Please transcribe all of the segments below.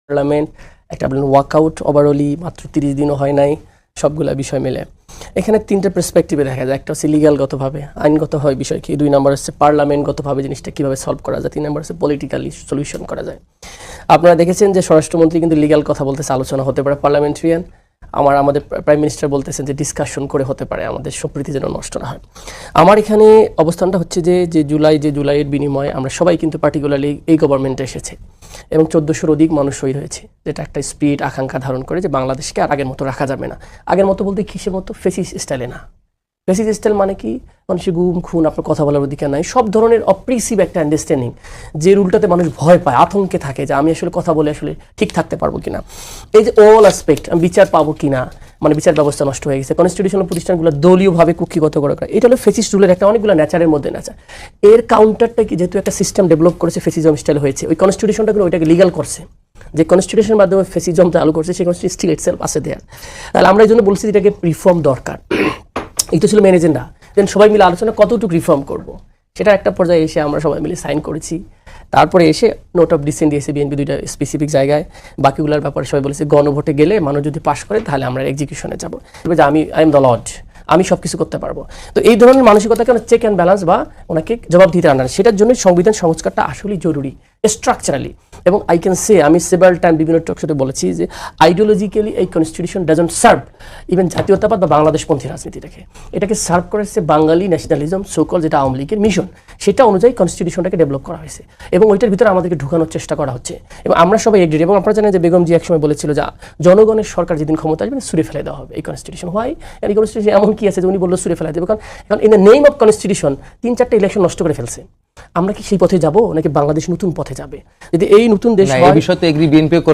Parliament একটা বলেন walkout overally মাত্র 30 দিনও হয় নাই, সবগুলা বিষয় মিলে এখানে তিনটে পার্সপেক্টিভে দেখা যায়। একটা হচ্ছে লিগ্যালগতভাবে আইনগত হয় বিষয় কি, 2 নম্বর হচ্ছে পার্লামেন্টগতভাবে জিনিসটা কীভাবে সলভ করা যায়, 3 নম্বর হচ্ছে পলিটিক্যালি সলিউশন করা যায়। আপনারা দেখেছেন যে স্বরাষ্ট্রমন্ত্রী কিন্তু লিগ্যাল কথা বলতেছে, আলোচনা হতে পারে পার্লামেন্টারিয়ান। আমাদের প্রাইম মিনিস্টার বলতেছেন যে ডিসকাশন করে হতে পারে, আমাদের সম্প্রীতি যেন নষ্ট না হয়। আমার এখানে অবস্থানটা হচ্ছে যে জুলাইয়ের বিনিময়ে আমরা সবাই কিন্তু পার্টিকুলারলি এই গভর্নমেন্টে এসেছে এবং 1400-র অধিক মানুষ শহীদ হয়েছে, যেটা একটা স্পিরিট আকাঙ্ক্ষা ধারণ করে যে বাংলাদেশকে আর আগের মতো রাখা যাবে না। আগের মতো বলতে কিসের মতো? ফেসিস স্টাইলে না। ফেসিস স্টাইল মানে কি? মানুষের গুম খুন, আপনার কথা বলার অধিকার নাই, সব ধরনের অপ্রেসিভ একটা আন্ডারস্ট্যান্ডিং, যে রুলটাতে মানুষ ভয় পায়, আতঙ্কে থাকে যে আমি আসলে কথা বলে আসলে ঠিক থাকতে পারবো কিনা, এই যে অল অ্যাসপেক্ট, আমি বিচার পাবো কিনা, মানে বিচার ব্যবস্থা নষ্ট হয়ে গেছে, কনস্টিটিউশনাল প্রতিষ্ঠানগুলো দলীয়ভাবে কুক্ষিগত করা, এটা হলো ফেসিস্ট রুলের একটা অনেকগুলো নেচারের মধ্যে নেচার। এর কাউন্টারটা কি, যেহেতু একটা সিস্টেম ডেভেলপ করেছে ফেসিজম স্টাইল হয়েছে, ওই কনস্টিটিউশনটা কিন্তু ওইটাকে লিগাল করছে, যে কনস্টিটিউশনের মাধ্যমে ফেসিজম চালু করছে সেই কনস্টিটিউশন স্টিল ইটসেলফ আছে দেয়ার। তাহলে আমরা এই জন্য বলছি এটাকে রিফর্ম দরকার, এইটা ছিল মেন এজেন্ডা। দেন সবাই মিলে আলোচনা কতটুকু রিফর্ম করব, সেটা একটা পর্যায়ে এসে আমরা সবাই মিলে সাইন করেছি। তারপরে এসে নোট অফ ডিসেন্ট দিয়েছে বিএনপি 2টা স্পেসিফিক জায়গায়। বাকিগুলোর ব্যাপারে সবাই বলেছে গণভোটে গেলে মানুষ যদি পাশ করে তাহলে আমরা এক্সিকিউশনে যাবো, যে আই এম দ্য লর্ড, আমি সব কিছু করতে পারবো। তো এই ধরনের মানসিকতাকে চেক অ্যান্ড ব্যালেন্স বা ওনাকে জবাব দিতে আনার, সেটার জন্য সংবিধান সংস্কারটা আসলেই জরুরি স্ট্রাকচারালি। এবং আই ক্যান সে, আমি সেভারাল টাইম বিভিন্ন টক শোতে বলেছি যে আইডিওলজিক্যালি এই কনস্টিটিউশন ডাজন্ট সার্ভ ইভেন জাতীয়তাবাদ বা বাংলাদেশপন্থী রাজনীতিটাকে, এটাকে সার্ভ করেছে বাঙালি ন্যাশনালিজম সোকল, যেটা আওয়ামী লীগের মিশন, সেটা অনুযায়ী কনস্টিটিউশনটাকে ডেভেলপ করা হয়েছে এবং ওইটার ভিতরে আমাদেরকে ঢুকানোর চেষ্টা করা হচ্ছে। এবং আমরা সবাই এগ্রি। এবং আপনারা জানেন যে বেগম জি একসময় বলেছিল যে জনগণের সরকার যেদিন ক্ষমতা আসবে ছুঁড়ে ফেলে দেওয়া হবে এই কনস্টিটিউশন। হয় এই কনস্টিটিউশন এমন কি আছে যে উনি বললো ছুঁড়ে ফেলে দেবে, কারণ এখন in the name of constitution 3-4টা ইলেকশন নষ্ট করে ফেলছে। আমরা কি সেই পথে যাব নাকি বাংলাদেশ নতুন পথে যাবে? যদি এই নতুন দেশ হয়,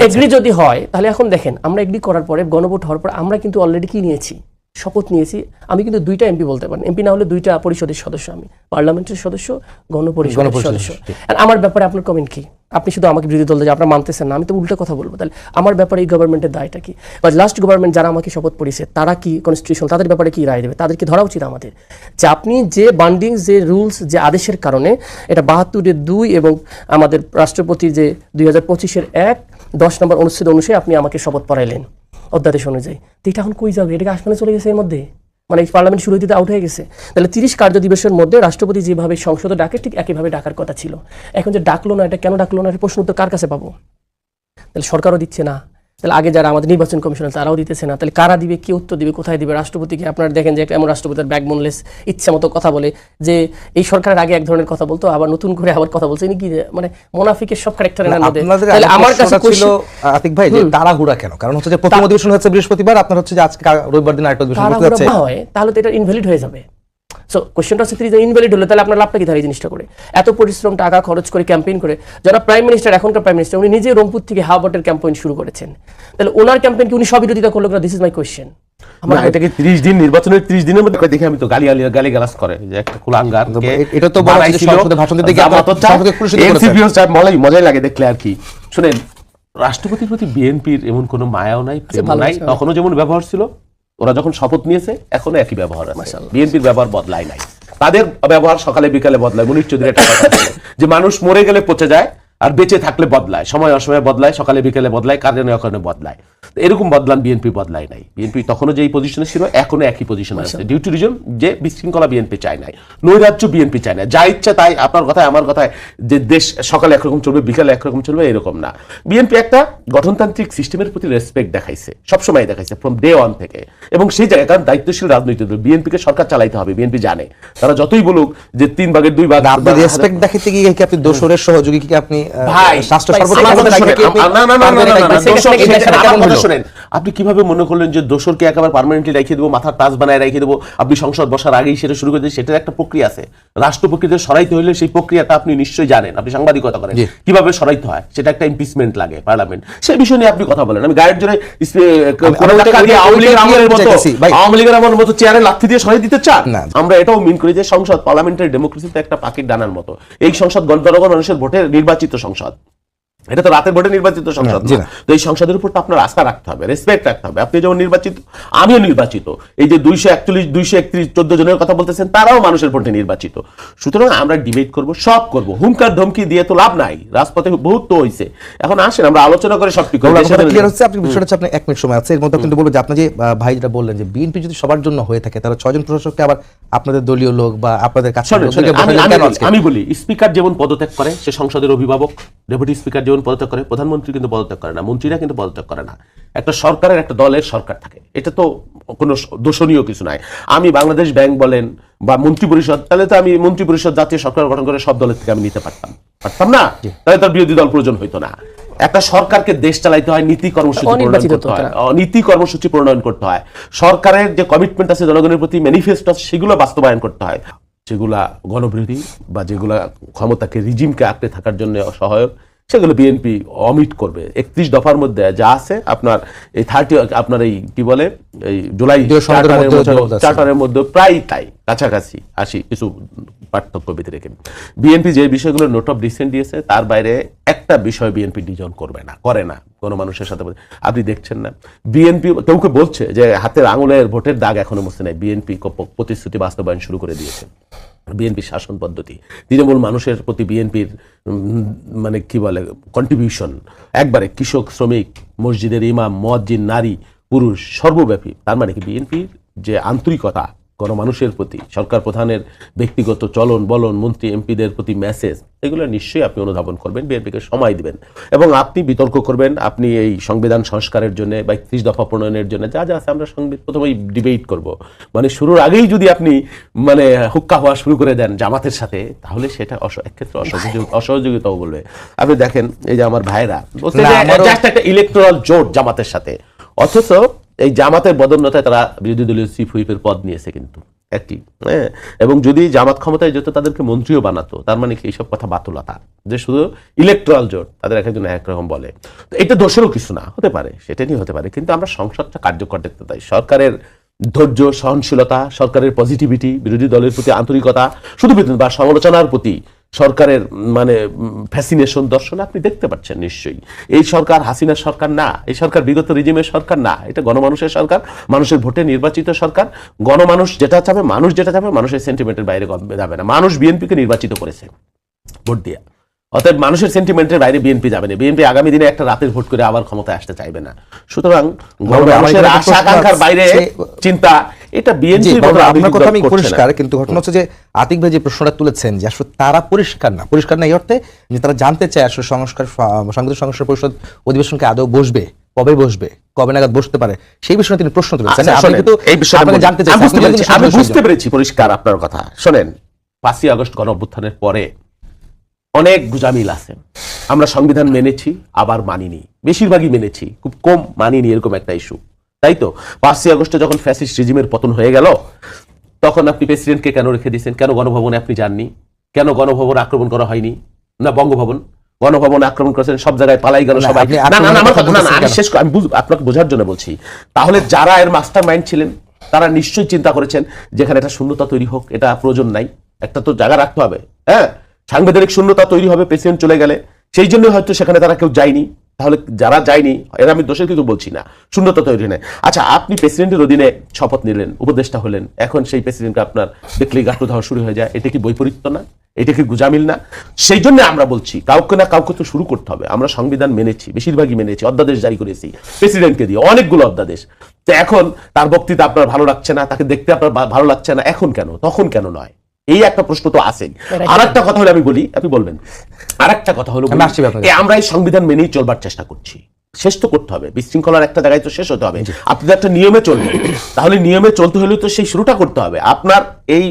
এগ্রি যদি হয়, তাহলে এখন দেখেন আমরা এগ্রি করার পরে গণভোট হওয়ার পর আমরা কিন্তু অলরেডি কি নিয়েছি, শপথ নিয়েছি। আমি কিন্তু 2টা এমপি বলতে পারেন, এমপি না হলে 2টা পরিষদের সদস্য, আমি পার্লামেন্টের সদস্য, গণপরিষদের সদস্য। আর আমার ব্যাপারে আপনার কমেন্ট কি? আপনি শুধু আমাকে বিরোধী দল যে আপনারা মানতেছেন না, আমি তো উল্টা কথা বলবো। তাহলে আমার ব্যাপারে এই গভর্নমেন্টের দায়টা কি? বা লাস্ট গভর্নমেন্ট যারা আমাকে শপথ পড়িয়েছে তারা কি কনস্টিটিউশন, তাদের ব্যাপারে কি রায় দেবে? তাদেরকে ধরা উচিত আমাদের, যে আপনি যে বান্ডিং, যে রুলস, যে আদেশের কারণে এটা 72-এর 2 এবং আমাদের রাষ্ট্রপতি যে 2025-এর 1-10 নম্বর অনুচ্ছেদ অনুসারে আপনি আমাকে শপথ পড়াইলেন অধ্যাদেশ অনুযায়ী, তো এটা এখন কই যাবে? এটাকে আসমানে চলে গেছে এর মধ্যে, মানে পার্লামেন্ট শুরু হইতে আউট হয়ে গেছে। তাহলে 30 কার্য দিবসের মধ্যে রাষ্ট্রপতি যেভাবে সংসদে ডাকে ঠিক একইভাবে ডাকার কথা ছিল। এখন যে ডাকলো না, এটা কেন ডাকলো না, প্রশ্ন উত্তর কার কাছে পাবো? তাহলে সরকারও দিচ্ছে না, তাহলে আগে যারা আমাদের নির্বাচন কমিশনার তারাও দিতেছে না, তাহলে কারা দিবে? কি উত্তর দিবে? কোথায় দিবে? রাষ্ট্রপতিকে আপনারা দেখেন যে এমন রাষ্ট্রপতির ব্যাকবোনলেস, ইচ্ছা মতো কথা বলে, যে এই সরকারের আগে এক ধরনের কথা বলতো, আবার নতুন করে আবার কথা বলছে, কি মানে মোনাফিকের সব ক্যারেক্টারের মধ্যে। তাহলে আমার কাছে ছিল আতিক ভাই যে তাড়াহুড়া কেন? কারণ হচ্ছে যে প্রথম অধিবেশন হচ্ছে বৃহস্পতিবার, আপনার হচ্ছে যে আজকে রবিবার দিন আরেকটা অধিবেশন করতে যাচ্ছে, তাহলে তো এটা ইনভ্যালিড হয়ে যাবে। সো কোশ্চেনটা হচ্ছে ইনভ্যালিড হলে তাহলে আপনার লাভটা কি থাকে? এই জিনিসটা করে এত পরিশ্রম, টাকা খরচ করে ক্যাম্পেইন করে, যারা প্রাইম মিনিস্টার, এখনকার প্রাইম মিনিস্টার, উনি নিজে রংপুর থেকে হাওয়াটের ক্যাম্পেইন শুরু করেছেন, তাহলে ওনার ক্যাম্পেইন কি উনি সব বিরোধিতা করলো? This is my question. এটাকে 30 দিন, নির্বাচনের 30 দিনের মধ্যে দেখে আমি তো গালিগালাজ করে যে একটা কুলাঙ্গার, এটা তো সংসদে ভাষণ দিতে গিয়ে মজাই লাগে দেখলে আর কি। শুনেন, রাষ্ট্রপতির প্রতি বিএনপির এমন কোনো মায়াও নাই, প্রেম নাই। তখনও যেমন ব্যবহার ছিল, ওরা যখন শপথ নিয়েছে এখনো একই ব্যবহার আছে। বিএনপির ব্যবহার বদলায় নাই, তাদের ব্যবহার সকালে বিকালে বদলায়। মুনির চৌধুরী একটা কথা বলে যে মানুষ মরে গেলে পচে যায় আর বেঁচে থাকলে বদলায়, সময় অসময়ে বদলায়, সকালে বিকেলে বদলায়, কারণে অকারণে বদলায়। এরকম বদলান বিএনপি বদলায় নাই। বিএনপি তখনও যেই পজিশনে ছিল এখনো একই পজিশনে আছে। ডিউ টু রিজন যে বিশৃঙ্খলা বিএনপি চায় নাই, নৈরাজ্য বিএনপি চায় না, যা ইচ্ছা তাই, আপনার কথায় আমার কথায়, যে দেশ সকালে একরকম চলবে বিকালে একরকম চলবে, এরকম না। বিএনপি একটা গঠনতান্ত্রিক সিস্টেমের প্রতি রেসপেক্ট দেখাইছে, সবসময় দেখাইছে ফ্রম ডে ওয়ান থেকে। এবং সেই জায়গায়, কারণ দায়িত্বশীল রাজনৈতিক দল, বিএনপিকে সরকার চালাইতে হবে, বিএনপি জানে। তারা যতই বলুক যে 3 ভাগের 2 ভাগ, আপনি রেসপেক্ট দেখাইতে গিয়ে কি আপনি দোসরের সহযোগী, কি আপনি আপনি কিভাবে মনে করলেন যে দোসরকে একেবারে পার্মানেন্টলি রেখে দেবো, মাথার তাজ বানায় রেখে দেবো, আপনি সংসদ বসার আগেই সেটা শুরু করে দেবেন? সেটার একটা প্রক্রিয়া আছে। রাষ্ট্র প্রক্রিয়া সরাইতে হলে সেই প্রক্রিয়াটা আপনি নিশ্চয়ই জানেন, আপনি সাংবাদিকতা করেন, কিভাবে সরাইতে হয়। সেটা একটা ইমপিচমেন্ট লাগে পার্লামেন্ট, সেই বিষয় নিয়ে আপনি কথা বলেন। আমি গায়ের জোরে আওয়ামী লীগের আমার মতো চেয়ারে লাথি দিয়ে সরাই দিতে চান? আমরা এটাও মিন করি যে সংসদ, পার্লামেন্টারি ডেমোক্রেসি তো একটা পাখির ডানার মতো। এই সংসদ জনগণ মানুষের ভোটে নির্বাচিত সংসদ, এটা তো রাতের ভোটে নির্বাচিত সংসদ না। তো এই সংসদের উপর তো আপনার আস্থা রাখতে হবে, রেসপেক্ট রাখতে হবে। আপনি যেমন নির্বাচিত, আমিও নির্বাচিত। এই যে 241, 231, 14 জনের কথা বলতেছেন, তারাও মানুষের ভোটে নির্বাচিত। সুতরাং আমরা ডিবেট করব, সব করব, হুঙ্কার ধমকি দিয়ে তো লাভ নাই, রাজপথে বহুত তো হইছে। এখন আসেন আমরা আলোচনা করে সব ঠিক করব। ক্লিয়ার হচ্ছে। আপনি বিষয়টা হচ্ছে, আপনি 1 মিনিট সময় আছে, এর মধ্যে কিন্তু বলবো যে আপনি যে ভাই যেটা বললেন যে বিএনপি যদি সবার জন্য হয়ে থাকে, তাহলে 6 জন প্রশাসককে আবার আপনাদের দলীয় লোক বা আপনাদের কাছে আমি বলি, স্পিকার যেমন পদত্যাগ করে, সে সংসদের অভিভাবক, ডেপুটি স্পিকার যেমন পদত্যাগ করে, প্রধানমন্ত্রী কিন্তু পদত্যাগ করে না, মন্ত্রীরা কিন্তু পদত্যাগ করে না। একটা সরকারের, একটা দলের সরকার থাকে, এটা তো কোনো দোষণীয় কিছু নাই। আমি বাংলাদেশ ব্যাংক বলেন বা মন্ত্রী পরিষদ, তাহলে তো আমি মন্ত্রী পরিষদ জাতীয় সরকার গঠন করে সব দলের থেকে আমি নিতে পারতাম না, তাহলে তার বিরোধী দল প্রয়োজন হইতো না। একটা সরকারকে দেশ চালাইতে হয়, নীতি কর্মসূচি প্রণয়ন করতে হয়, নীতি কর্মসূচি প্রণয়ন করতে হয়, সরকারের যে কমিটমেন্ট আছে জনগণের প্রতি, ম্যানিফেস্টো আছে, সেগুলো বাস্তবায়ন করতে হয়। যেগুলা গণবিরোধী বা যেগুলা ক্ষমতাকে, রিজিমকে আঁকড়ে থাকার জন্য সহায়ক, সেগুলো বিএনপি অমিট করবে। 31 দফার মধ্যে যা আছে, আপনার এই 30, আপনার এই কি বলে, এই জুলাই চার্টারের মধ্যে প্রায় তাই কাছাকাছি আসি, কিছু পার্থক্য ভিতরে রেখে বিএনপি যে বিষয়গুলো নোট অফ ডিসেন্ট দিয়েছে, তার বাইরে একটা বিষয় বিএনপি ডিজন করবে না, করে না। কোনো মানুষের সাথে আপনি দেখছেন না, বিএনপি কেউকে বলছে যে হাতের আঙুলের ভোটের দাগ এখনো মুছে নাই, বিএনপি প্রতিশ্রুতি বাস্তবায়ন শুরু করে দিয়েছে। বিএনপির শাসন পদ্ধতি, তৃণমূল মানুষের প্রতি বিএনপির মানে কি বলে কন্ট্রিবিউশন, একবারে কৃষক, শ্রমিক, মসজিদের ইমাম, মুয়াজ্জিন, নারী, পুরুষ, সর্বব্যাপী। তার মানে কি বিএনপির যে আন্তরিকতা গণমানুষের প্রতি, সরকার প্রধানের ব্যক্তিগত চলন বলন, মন্ত্রী এমপিদের প্রতি মেসেজ, এগুলো নিশ্চয়ই আপনি অনুধাবন করবেন, বিএনপিকে সময় দিবেন এবং আপনি বিতর্ক করবেন। আপনি এই সংবিধান সংস্কারের জন্য বা 31 দফা প্রণয়নের জন্য যা যা আছে, আমরা প্রথমেই ডিবেট করব। মানে শুরুর আগেই যদি আপনি মানে হুক্কা হওয়া শুরু করে দেন জামাতের সাথে, তাহলে সেটা একক্ষেত্রে অসহযোগিতাও বলবে। আপনি দেখেন, এই যে আমার ভাইরা বলছে জাস্ট একটা ইলেকট্রাল জোট জামাতের সাথে, অথচ এই জামাতের বদন্যতায় তারা বিরোধী দলীয় চিফ হুইপের পদ নিয়েছে কিন্তু একটি, হ্যাঁ। এবং যদি জামাত ক্ষমতায় যেত, তাদেরকে মন্ত্রীও বানাতো। তার মানে কি এইসব কথা বাতুলতা, যে শুধু ইলেকট্রাল জোট, তাদের এক একজন এক রকম বলে। তো এটা দোষেরও কিছু না, হতে পারে, সেটা নিয়ে হতে পারে, কিন্তু আমরা সংসদটা কার্যকর দেখতে চাই। সরকারের ধৈর্য, সহনশীলতা, সরকারের পজিটিভিটি, বিরোধী দলের প্রতি আন্তরিকতা, শুধু বা সমালোচনার প্রতি সরকারের মানে ফ্যাসিনেশন, দর্শন আপনি দেখতে পাচ্ছেন নিশ্চয়ই। এই সরকার হাসিনার সরকার না, এই সরকার বিগত রিজিমের সরকার না, এটা গণমানুষের সরকার, মানুষের ভোটে নির্বাচিত সরকার। গণমানুষ যেটা চাবে, মানুষ যেটা চাবে, মানুষের সেন্টিমেন্টের বাইরে যাবে না। মানুষ বিএনপিকে নির্বাচিত করেছে ভোট দিয়ে, অতএব মানুষের সেন্টিমেন্টের বাইরে বিএনপি যাবে না। বিএনপি আগামী দিনে একটা রাতের ভোট করে আবার ক্ষমতায় আসতে চাইবে না। সুতরাং গণমানুষের আশা আকাঙ্ক্ষার বাইরে চিন্তা, এটা বিএনপি। আপনার কথা আমি পরিষ্কার, কিন্তু ঘটনা হচ্ছে যে আতিক ভাই যে প্রশ্নটা তুলেছেন, যে আসলে তারা পরিষ্কার না এই অর্থে যে তারা জানতে চায় আসলে সংবিধান সংস্কার পরিষদ অধিবেশনকে আদৌ বসবে, কবে বসবে, কবে নাগাদ বসতে পারে, সেই বিষয়ে তিনি প্রশ্ন তুলেছেন। আমি বুঝতে পেরেছি পরিষ্কার আপনার কথা। শোনেন, 5ই আগস্ট গণ অভ্যুত্থানের পরে অনেক গুজামিল আছে। আমরা সংবিধান মেনেছি, আবার মানিনি, বেশিরভাগই মেনেছি, খুব কম মানিনি, এরকম একটা ইস্যু, তাই তো? 5ই আগস্টে যখন ফ্যাসিস্ট রেজিমের পতন হয়ে গেল, তখন আপনি প্রেসিডেন্টকে কেন রেখে দিয়েছেন? কেন গণভবনে আপনি যাননি? কেন গণভবন আক্রমণ করা হয়নি? না বঙ্গভবন, গণভবনে আক্রমণ করেছেন, সব জায়গায় পালাই গেল সবাই। আমি শেষ আমি আপনাকে বোঝার জন্য বলছি। তাহলে যারা এর মাস্টার মাইন্ড ছিলেন, তারা নিশ্চয়ই চিন্তা করেছেন যেখানে একটা শূন্যতা তৈরি হোক, এটা প্রয়োজন নাই, একটা তো জায়গা রাখতে হবে, হ্যাঁ, সাংবিধানিক শূন্যতা তৈরি হবে প্রেসিডেন্ট চলে গেলে। সেই জন্য হয়তো সেখানে তারা কেউ যায়নি। তাহলে যারা যায়নি, এরা আমি দোষের কিছু বলছি না, শূন্যতা তৈরি নেই। আচ্ছা, আপনি প্রেসিডেন্টের অধীনে শপথ নিলেন, উপদেষ্টা হলেন, এখন সেই প্রেসিডেন্টকে আপনার দেখলেই গাঁটু ধাওয়া শুরু হয়ে যায়, এটা কি বৈপরীত্য না? এটা কি গুজামিল না? সেই জন্য আমরা বলছি, কাউকে না কাউকে তো শুরু করতে হবে। আমরা সংবিধান মেনেছি, বেশিরভাগই মেনেছি, অধ্যাদেশ জারি করেছি প্রেসিডেন্টকে দিয়ে, অনেকগুলো অধ্যাদেশ। তো এখন তার বক্তৃতা আপনার ভালো লাগছে না, তাকে দেখতে আপনার ভালো লাগছে না, এখন কেন, তখন কেন নয়? এই একটা প্রশ্ন তো আছে। আর একটা কথা হলো, আমি বলি, আপনি বলবেন, আর একটা কথা হলো, আমরা এই সংবিধান মেনেই চলবার চেষ্টা করছি, শেষ তো করতে হবে, বিশৃঙ্খলার একটা জায়গায় তো শেষ হতে হবে। আপনি একটা নিয়মে চলবেন, তাহলে নিয়মে চলতে হলে তো সেই শুরুটা করতে হবে। আপনার এই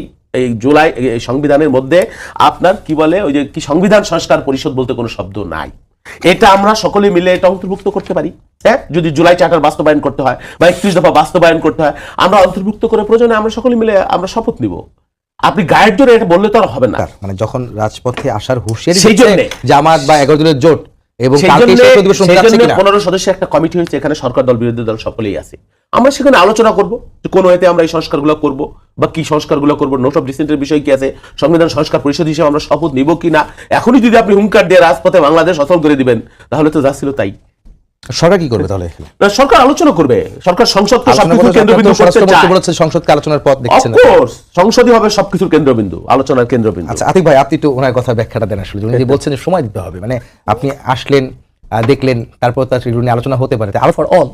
জুলাই সংবিধানের মধ্যে আপনার কি বলে, ওই যে কি সংবিধান সংস্কার পরিষদ বলতে কোনো শব্দ নাই। এটা আমরা সকলে মিলে এটা অন্তর্ভুক্ত করতে পারি, হ্যাঁ, যদি জুলাই চার্টার বাস্তবায়ন করতে হয় বা 31 দফা বাস্তবায়ন করতে হয়, আমরা অন্তর্ভুক্ত করে প্রয়োজনে আমরা সকলে মিলে আমরা শপথ নিব। আপনি গায়ের জোরে এটা বললে তো আর হবে না। মানে যখন রাজপথে আসার হুঁশিয়ারি জামাত বা 11 দলের জোট, এবং কালকে শেষ অধিবেশন যাচ্ছে কিনা 15 সদস্যের একটা কমিটি হয়েছে, এখানে সরকার দল বিরোধী দল সকলেই আছে। আমরা সেখানে আলোচনা করব যে কোন ওয়েতে আমরা এই সংস্কারগুলো করব বা কি সংস্কারগুলো করব, নোট অফ ডিসেন্টের বিষয় কি আছে, সংবিধান সংস্কার পরিষদ হিসেবে আমরা শপথ নিব কিনা। এখনই যদি আপনি হুঙ্কার দিয়ে রাজপথে বাংলাদেশ অচল করে দিবেন তাহলে তো যা ছিল তাই। সরকার কি করবে তাহলে? না, সরকার আলোচনা করবে, সরকার সংসদকে সবকিছুর কেন্দ্রবিন্দু করতে চায়। বলেছে সংসদকে আলোচনার পথ দেখছেন। অফকোর্স সংসদই হবে সবকিছুর কেন্দ্রবিন্দু, আলোচনার কেন্দ্রবিন্দু। আচ্ছা আতিক ভাই, আপনি তো ওনার কথা ব্যাখ্যাটা দেন আসলে, উনি যে বলছেন যে সময় দিতে হবে, মানে আপনি আসলেন, দেখলেন, তারপর তার এগুলো নিয়ে আলোচনা হতে পারে। আর ফর অল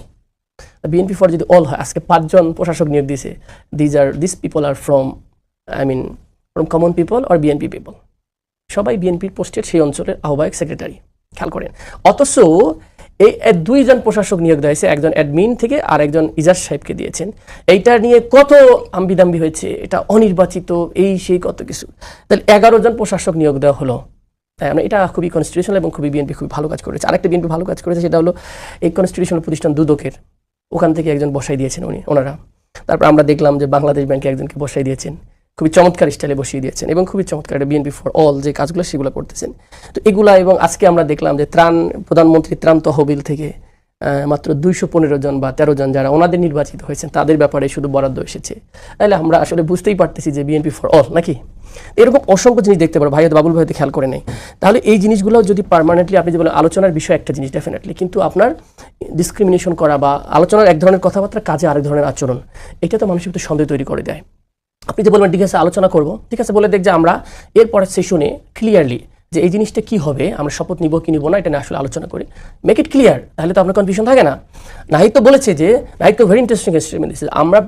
বিএনপি ফর যদি অল হয়, আজকে 5 জন প্রশাসক নিয়োগ দিয়েছে, this people are from common people or BNP people, সবাই বিএনপির পোস্টের সেই অঞ্চলের আহ্বায়ক সেক্রেটারি, খেয়াল করেন। অথচ এই 2 জন প্রশাসক নিয়োগ দেওয়া হয়েছে, একজন অ্যাডমিন থেকে আর একজন ইজাজ সাহেবকে দিয়েছেন। এইটা নিয়ে কত আম্বিদাম্বি হয়েছে, এটা অনির্বাচিত, এই সেই কত কিছু। তাহলে 11 জন প্রশাসক নিয়োগ দেওয়া হলো। এটা খুবই কনস্টিটিউশনাল এবং খুবই বিএনপি খুবই ভালো কাজ করেছে। আরেকটা বিএনপি ভালো কাজ করেছে, সেটা হলো এই কনস্টিটিউশনাল প্রতিষ্ঠান দুদকের, ওখান থেকে একজন বসাই দিয়েছেন ওনারা। তারপর আমরা দেখলাম যে বাংলাদেশ ব্যাংকে একজনকে বসাই দিয়েছেন, খুবই চমৎকার স্টাইলে বসিয়ে দিয়েছেন এবং খুবই চমৎকার একটা বিএনপি ফর অল যে কাজগুলো সেগুলো করতেছেন। তো এগুলা, এবং আজকে আমরা দেখলাম যে প্রধানমন্ত্রী ত্রাণ তহবিল থেকে মাত্র 215 জন বা 13 জন যারা ওনাদের নির্বাচিত হয়েছেন তাদের ব্যাপারে শুধু বরাদ্দ এসেছে। তাহলে আমরা আসলে বুঝতেই পারতেছি যে বিএনপি ফর অল নাকি। এরকম অসংখ্য জিনিস দেখতে পারো, ভাই হয়তো বাবুল ভাই হয়তো খেয়াল করে নেই। তাহলে এই জিনিসগুলো যদি পার্মানেন্টলি আপনি যে বলেন আলোচনার বিষয় একটা জিনিস ডেফিনেটলি, কিন্তু আপনার ডিসক্রিমিনেশন করা বা আলোচনার এক ধরনের কথাবার্তা, কাজে আরেক ধরনের আচরণ, এটা তো মানুষের একটু সন্দেহ তৈরি করে দেয়। আপনি যে বলবেন ঠিক আছে আলোচনা করবো, ঠিক আছে বলে দেখ যে আমরা এরপরের সেশনে ক্লিয়ারলি যে এই জিনিসটা কি হবে, আমরা শপথ নিব কি নিব না, এটা নিয়ে আসলে আলোচনা করি, মেক ইট ক্লিয়ার, তাহলে তো আপনার কনফিউশন থাকে না। নাহিদ তো বলেছে যে, নাহিদ তো ভেরি ইন্টারেস্টিং স্টেটমেন্ট দিয়েছে, আমরা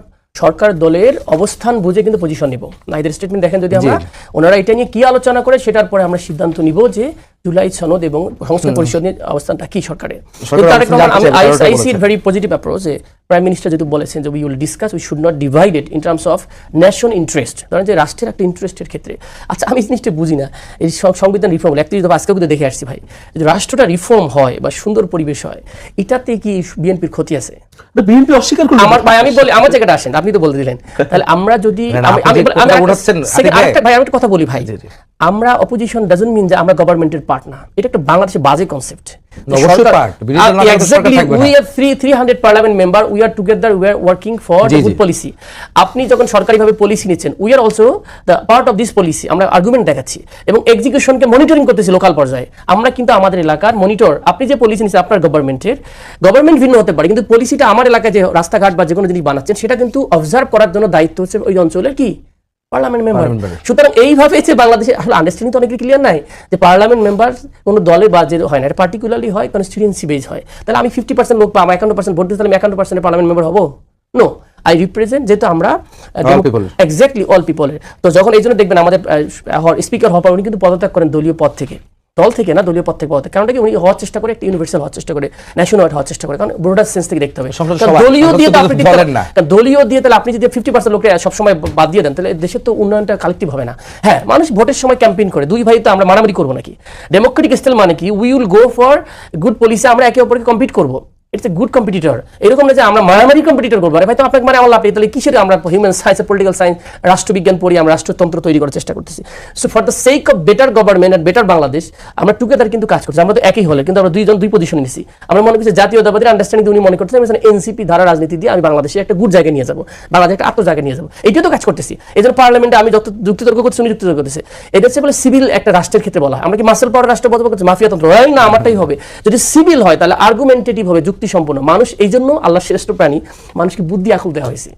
সরকার দলের অবস্থান বুঝে কিন্তু পজিশন নিব। নাহিদের স্টেটমেন্ট দেখেন যদি আমরা, ওনারা এটা নিয়ে কি আলোচনা করে সেটার পরে আমরা সিদ্ধান্ত নিব যে জুলাই সনদ এবং সংস্কার পরিষদের অবস্থানটা কি সরকারের। I see very positive approach যে প্রাইম মিনিস্টার যেহেতু বলেছেন যে we will discuss, we should not divide it in terms of nation interest, ধরেন যে রাষ্ট্রের একটা ইন্টারেস্টের ক্ষেত্রে। আচ্ছা আমি জিনিসটা বুঝি না, এই সংবিধান রিফর্ম 31 দফা আজকেও কিন্তু দেখে আসছি ভাই, যদি রাষ্ট্রটা রিফর্ম হয় বা সুন্দর পরিবেশ হয়, এটাতে কি বিএনপির ক্ষতি আছে? বিএনপি অস্বীকার করবে। আমার ভাই আমি বলি, আমার জায়গাটা আসেন, আপনি তো বলতে দিলেন, তাহলে আমরা যদি ভাই আমি একটা কথা বলি ভাই, আমরা অপোজিশন ডাজন্ট মিন যে আমরা গভর্নমেন্টের পার্ট না, এটা একটা বাংলাদেশের বাজে কনসেপ্ট। আপনি যখন সরকারিভাবে পলিসি নিচ্ছেন, we are also the part of this policy, আমরা আর্গুমেন্ট দেখাচ্ছি এবং এক্সিকিউশনকে মনিটরিং করতেছি লোকাল পর্যায়ে। আমরা কিন্তু আমাদের এলাকার মনিটর, আপনি যে পলিসি নিচ্ছেন আপনার গভর্নমেন্ট ভিন্ন হতে পারে, কিন্তু পলিসিটা আমার এলাকায় যে রাস্তাঘাট বা যে কোনো জিনিস বানাচ্ছেন সেটা কিন্তু অবজার্ভ করার জন্য দায়িত্ব হচ্ছে ওই অঞ্চলের কি পার্লামেন্ট মেম্বার। সুতরাং এইভাবে যে বাংলাদেশে আসলে আন্ডারস্ট্যান্ডিং তো অনেক ক্লিয়ার নাই যে পার্লামেন্ট মেম্বার কোনো দলের বা যে হয় না, এটা পার্টিকুলারলি হয় কনস্টিটিউয়েন্সি বেজ হয়। তাহলে আমি 50% লোক পাবো, 51% ভোট দিতে, আমি 51% পার্লামেন্ট মেম্বার হবো? নো, আই রিপ্রেজেন্ট, যেহেতু আমরা এক্স্যাক্টলি অল পিপলের। তো যখন এই জন্য দেখবেন আমাদের স্পিকার হওয়ার, উনি কিন্তু পদত্যাগ করেন দলীয় পদ থেকে, দল থেকে না, দলীয় পদ থেকে পদত্যাগ। কারণ কি উনি হওয়ার চেষ্টা করে একটা ইউনিভার্সাল হওয়ার চেষ্টা করে, ন্যাশনাল হওয়ার চেষ্টা করে, কারণ ব্রডার সেন্স থেকে দেখতে হবে। দলীয় দিয়ে দলীয় দিয়ে তাহলে আপনি যদি 50% লোককে সবসময় বাদ দিয়ে দেন, তাহলে দেশের তো উন্নয়নটা কালেক্টিভ হবে না। হ্যাঁ, মানুষ ভোটের সময় ক্যাম্পেইন করে, দুই ভাই তো আমরা মারামারি করবো নাকি? ডেমোক্রেটিক স্টাইল মানে কি, we will go for good policy, আমরা একে অপরকে কম্পিট করবো, ইটস এ গুড কম্পিটিটর। এরকম না যে আমরা মারামারি কম্পিটিটর করবো, ভাই তো আপনাকে মানে আমার লাভ, তাহলে কিসের আমরা হিউম্যান সায়েন্স, পলিটিক্যাল সায়েন্স, রাষ্ট্রবিজ্ঞান পড়ি, আমরা রাষ্ট্রতন্ত্র তৈরি করার চেষ্টা করতেছি। So for the sake of better government and better Bangladesh, আমরা টুগেদার কিন্তু কাজ করছি। আমরা তো একই হলে কিন্তু আমরা দুই পজিশনে নিছি। আমরা মনে করছি জাতীয়তাবাদী আন্ডারস্ট্যান্ডিং উনি মনে করতেছেন এনসিপি ধারা রাজনীতি দিয়ে আমি বাংলাদেশে একটা গুড জায়গায় নিয়ে যাবো, বাংলাদেশ একটা আত্ম জায়গায় নিয়ে যাবো, এইটাও তো কাজ করতেছি। এই জন্য পার্লামেন্টে আমি যত যুক্তিতর্ক করছি উনি যুক্তিতর্ক করতেছে। এটা হচ্ছে বলে সিভিল একটা রাষ্ট্রের ক্ষেত্রে বলা হয়। আমরা কি মাসেল পাওয়ার রাষ্ট্র বলবো করছি, মাফিয়াতন্ত্র না, আমারটাই হবে। যদি সিভিল হয় তাহলে আর্গুমেন্টেটিভ হবে, যুক্তি সম্পন্ন। মানুষ এই জন্য আল্লাহ শ্রেষ্ঠ প্রাণী, মানুষকে বুদ্ধি আকল দেওয়া হয়েছে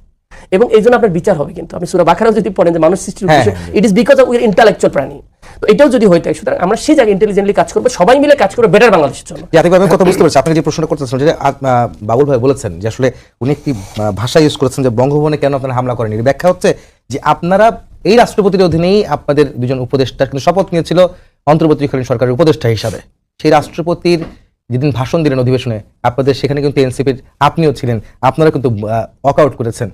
এবং এই জন্য আপনার বিচার হবে। কিন্তু আপনি সূরা বাকারাও যদি পড়েন যে মানুষ সৃষ্টির উদ্দেশ্য, it is because of we are intellectual প্রাণী। তো এটাও যদি হইতে হয়, সুতরাং আমরা সেই জায়গায় ইন্টেলিজেন্টলি কাজ করবো, সবাই মিলে কাজ করবো বেটার বাংলাদেশের জন্য। আমি কথা বুঝতে পারছি, আপনি যে প্রশ্ন করতেছেন যে বাবুল ভাই বলেছেন যে আসলে উনি একটি ভাষা ইউজ করেছেন যে বঙ্গভবনে কেন আপনারা হামলা করেন। এর ব্যাখ্যা হচ্ছে যে আপনারা এই রাষ্ট্রপতির অধীনেই আপনাদের দুজন উপদেষ্টা কিন্তু শপথ নিয়েছিল অন্তর্বর্তীকালীন সরকারের উপদেষ্টা হিসাবে। সেই রাষ্ট্রপতির যেদিন ভাষণ দিলেন অধিবেশনে, আপনাদের সেখানে কিন্তু এনসিপির আপনিও ছিলেন, আপনারা কিন্তু ওয়াকআউট করেছেন।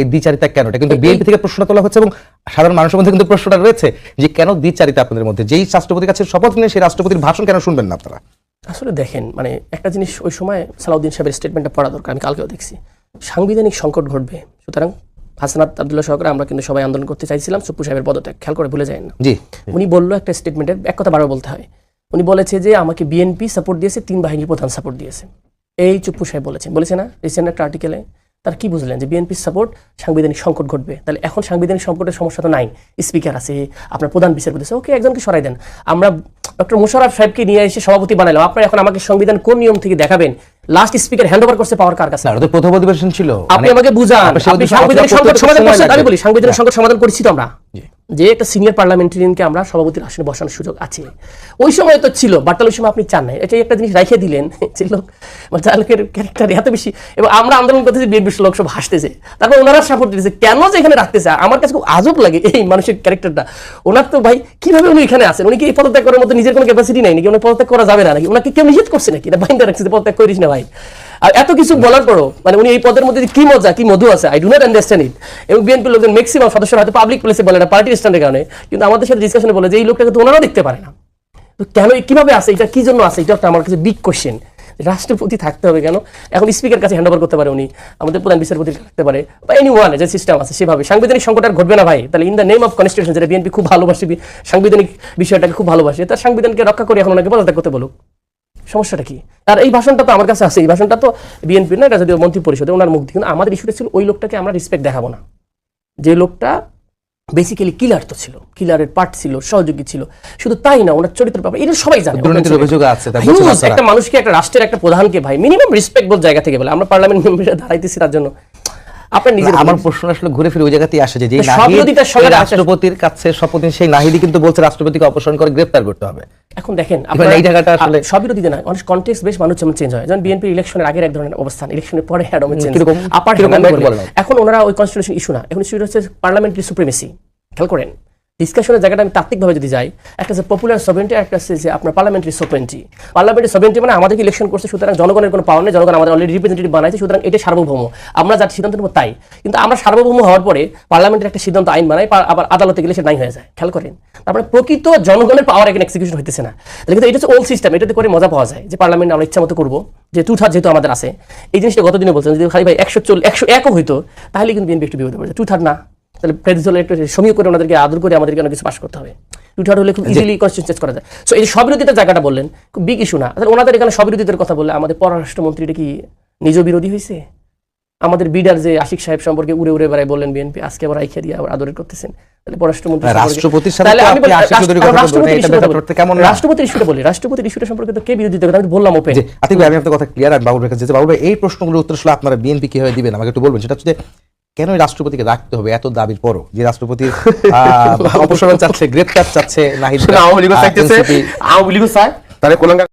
এই দ্বিচারিতা কেন? এটা কিন্তু বিএনপি থেকে প্রশ্ন তোলা হচ্ছে এবং সাধারণ মানুষের মধ্যে কিন্তু প্রশ্নটা রয়েছে যে কেন দ্বিচারিতা আপনাদের মধ্যে? যেই রাষ্ট্রপতির কাছে শপথ নিয়ে সেই রাষ্ট্রপতির ভাষণ কেন শুনবেন না আপনারা? আসলে দেখেন, মানে একটা জিনিস ওই সময় সালাউদ্দিন সাহেবের স্টেটমেন্টটা পড়া দরকার, আমি কালকেও দেখছি। সাংবিধানিক সংকট ঘটবে, সুতরাং হাসনাত আব্দুল্লাহ সহকারে আমরা কিন্তু সবাই আন্দোলন করতে চাইছিলাম, সুপ্পু সাহেবের পদত্যাগ খেয়াল করে ভুলে যায় না। জি, উনি বললো একটা স্টেটমেন্টের এক কথা বারবার বলতে হয়। উনি বলেছে যে আমাকে বিএনপি সাপোর্ট দিয়েছে, 3 বাহিনীর প্রধান সাপোর্ট দিয়েছে। এই চুপ্পু সাহেব বলেছে না রিসেন্ট একটা আর্টিকেলে। তার কি বুঝলেন যে বিএনপির সাপোর্ট সাংবিধানিক সংকট ঘটবে? তাহলে এখন সাংবিধানিক সংকটের সমস্যা তো নাই, স্পিকার আছে, আপনার প্রধান বিচারপতি আছে, ওকে একজনকে সরাই দেন। আমরা ডক্টর মোশাররফ সাহেবকে নিয়ে এসে সভাপতি বানাইলাম, আপনারা এখন আমাকে সংবিধান কোন নিয়ম থেকে দেখাবেন? লাস্ট স্পিকার হ্যান্ড ওভার করছে পাওয়ার কার কাছে? ওটা প্রথম অধিবেশন ছিল। আপনি আমাকে বুঝান, আপনি সাংবিধানিক সংকট সমাধান করছেন। আমি বলি সাংবিধানিক সংকট সমাধান করেছি তো আমরা, যে একটা সিনিয়র পার্লামেন্টারিয়ানকে আমরা সভাপতির আসনে বসানোর সুযোগ আছে। ওই সময় তো ছিল, বাট ওই সময় আপনি চান নাই। এটাই একটা জিনিস রাখিয়ে দিলেন যে লোক লোকের ক্যারেক্টার এত বেশি, এবং আমরা আন্দোলন করতেছি, বিএনপির লোক সব হাসতেছে, তারপর ওনারা সাপোর্ট দিতেছে। কেন যে এখানে রাখতেছে আমার কাছে খুব আজব লাগে এই মানুষের ক্যারেক্টারটা। ওনার তো ভাই কিভাবে উনি এখানে আছেন? উনি কি এই পদত্যাগ করার মতো নিজের কোনো ক্যাপাসিটি নাই নাকি? উনি পদত্যাগ করা যাবে না নাকি? ওনাকে কেউ নিষেধ করছে নাকি? না বাইন্দা রাখছে পদত্যাগ করিস না ভাই। আর এত কিছু বলার পরও মানে উনি এই পদের মধ্যে কি মজা কি মধু আছে, I do not understand it. এবং বিএনপির লোকজন ম্যাক্সিমাম সদস্যরা হয়তো পাবলিক প্লেসে বলে না, পার্টি স্ট্যান্ডের কারণে, কিন্তু আমাদের সাথে ডিসকাশনে বলে যে এই লোকটাকে তো ওনারাও দেখতে পারে না। তো কেন, কিভাবে আছে, এটা কি জন্য আছে? এটা একটা আমার কাছে বিগ কোশ্চেন। রাষ্ট্রপতি থাকতে হবে কেন? এখন স্পিকার কাছে হ্যান্ড ওভার করতে পারে উনি, আমাদের প্রধান বিচারপতি থাকতে পারে, বা এনি ওয়ান যে সিস্টেম আছে সেভাবে। সাংবিধানিক সংকট আর ঘটবে না ভাই। তাহলে in the name of constitution, যেটা বিএনপি খুব ভালোবাসে, সাংবিধানিক বিষয়টাকে খুব ভালোবাসে, তার সাংবিধানকে রক্ষা করে এখন ওনাকে পদত্যাগ করতে বলুক, সমস্যাটা কি? আর এই ভাষণটা তো আমার কাছে আছে, এই ভাষণটা তো বিএনপির না, এটা যদিও মন্ত্রী পরিষদে ওনার মুখ দিয়ে। কিন্তু আমাদের ইস্যুটা ছিল ওই লোকটাকে আমরা রেসপেক্ট দেখাবো না, যে লোকটা বেসিক্যালি কিলার তো ছিল, কিলারের পার্ট ছিল, সহযোগী ছিল। শুধু তাই না, ওনার চরিত্র ব্যাপার এটা সবাই জানে। দুর্নীতির অভিযোগ আছে, একটা মানুষকে, একটা রাষ্ট্রের একটা প্রধানকে ভাই মিনিমাম রেসপেক্টবল জায়গা থেকে বলে। আমরা পার্লামেন্ট মেম্বাররা দাঁড়াইতেছি তার জন্য। আপনার নিজের, আমার প্রশ্ন আসলে ঘুরে ফিরে ওই জায়গাতেই আসে যে রাষ্ট্রপতির কাছে শপথ নিয়ে সেই নাহিদি কিন্তু বলছে রাষ্ট্রপতিকে অপসারণ করে গ্রেফতার করতে হবে। এখন দেখেন এই জায়গাটা আসলে সব বিরোধীদের না, অনেক কনটেক্সট বেশ মানুষ যেমন চেঞ্জ হয়। যেমন বিএনপি ইলেকশনের আগের এক ধরনের অবস্থান, ইলেকশনের পরে চেঞ্জ। এখন ওনারা ওই কনস্টিটিউশন ইস্যু না, এখন ইস্যু হচ্ছে পার্লামেন্টারি সুপ্রিমেসি। খেয়াল করেন ডিসকাশনের জায়গাটা আমি তাত্ত্বিকভাবে যদি যাই, একটা হচ্ছে পপুলার সভেরেন্টি, একটা হচ্ছে যে আপনার পার্লামেন্টারি সভেরেন্টি। পার্লামেন্টারি সভেরেন্টি মানে আমাদেরকে ইলেকশন করছে, সুতরাং জনগণের কোনো পাওয়ার নেই, জনগণ আমাদের অলরেডি রিপ্রেজেন্টেটিভ বানাইছে, সুতরাং এটা সার্বভৌম, আমরা যার সিদ্ধান্ত নেব তাই। কিন্তু আমরা সার্বভৌম হওয়ার পরে পার্লামেন্টের একটা সিদ্ধান্ত আইন বানাই, আবার আদালতে গেলে সেটা নাই হয়ে যায়। খেয়াল করেন, তারপরে প্রকৃত জনগণের পাওয়ার এখানে এক্সিকিউশন হইতেছে না। কিন্তু এটা হচ্ছে ওল্ড সিস্টেম, এটাতে করে মজা পাওয়া যায় যে পার্লামেন্ট আমরা ইচ্ছা মতো করবো, যে টু-থার্ড যেহেতু আমাদের আছে। এই জিনিসটা গতদিনে বলছেন যদি খালি ভাই 101ও হইতো তাহলে কিন্তু বিএনপি একটু বিপদে পড়ে। টু-থার্ড না, তাহলে প্রেসিডেন্ট একটু সমীহ করে ওনাদেরকে আদর করে আমাদেরকে অনেক কিছু পাস করতে হবে। টু-থার্ড হলে খুব ইজিলি কনস্টিটিউশন চেঞ্জ করা যায়। সো এই সবিরোধিতার জায়গাটা বললেন, খুব বিগ ইস্যু না। তাহলে ওনাদের এখানে সবিরোধিতার কথা বললে আমাদের পররাষ্ট্রমন্ত্রীটা কি নিজ বিরোধী হয়েছে? আমাদের বিডার যে আশিক সাহেব সম্পর্কে উড়ে উড়ে বেড়ায় বললেন বিএনপি, আজকে আবার আইখা দিয়ে আবার আদরের করতেছেন। তাহলে পররাষ্ট্রমন্ত্রী রাষ্ট্রপতির ইস্যুটা বলি, রাষ্ট্রপতির ইস্যুটা সম্পর্কে তো কে বিরোধিতা করে? আমি বললাম ওপেন। আতিক ভাই, আমি আপনার কথা ক্লিয়ার। আমি বাবুর কাছে বাবু ভাই এই প্রশ্নগুলোর উত্তর আসলে আপনারা বিএনপি কিভাবে দিবেন আমাকে একটু বলবেন। সেটা হচ্ছে কেন রাষ্ট্রপতিকে রাখতে হবে এত দাবির পরও, যে রাষ্ট্রপতির অপসারণ চাচ্ছে, গ্রেপ্তার চাচ্ছে নাহিদ, আওয়ামী লীগও চাইতেছে, আওয়ামী লীগও চায়, তাহলে কোন